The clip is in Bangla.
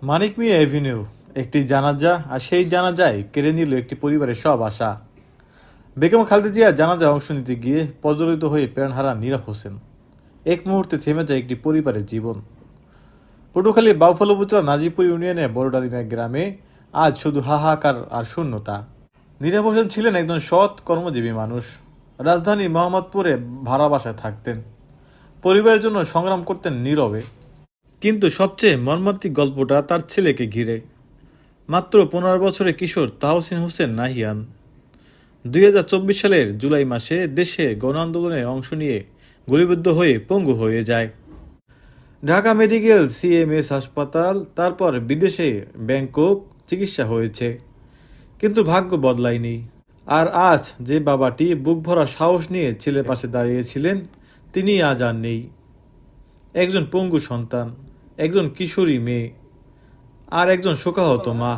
মানিক মিয়া এভিনিউ, একটি জানাজা, আর সেই জানাজায় কেড়ে নিল একটি পরিবারের সব আশা। বেগম খালেদা জিয়া জানাজায় অংশ নিতে গিয়ে প্রজ্বলিত হয়ে প্রাণ হারান নীরব হোসেন। এক মুহূর্তে থেমে যায় একটি পরিবারের জীবন। পটুয়াখালী বাউফল উপজেলা নাজিপুর ইউনিয়নের বড়ডালিমা গ্রামে আজ শুধু হাহাকার আর শূন্যতা। নীরব হোসেন ছিলেন একজন সৎ কর্মজীবী মানুষ। রাজধানীর মোহাম্মদপুরে ভাড়া বাসায় থাকতেন, পরিবারের জন্য সংগ্রাম করতেন নীরবে। কিন্তু সবচেয়ে মর্মান্তিক গল্পটা তার ছেলেকে ঘিরে। মাত্র 15 বছরের কিশোর তাহসিন হোসেন নাহিয়ান 2024 সালের জুলাই মাসে দেশে গণ আন্দোলনে অংশ নিয়ে গুলিবিদ্ধ হয়ে পঙ্গু হয়ে যায়। ঢাকা মেডিকেল সিএমএস হাসপাতাল, তারপর বিদেশে ব্যাংকক চিকিৎসা হয়েছে, কিন্তু ভাগ্য বদলায়নি। আর আজ যে বাবাটি বুক ভরা সাহস নিয়ে ছেলের পাশে দাঁড়িয়েছিলেন, তিনি আজ আর নেই। একজন পঙ্গু সন্তান, একজন কিশোরী মেয়ে, আর একজন শোকাহত মা।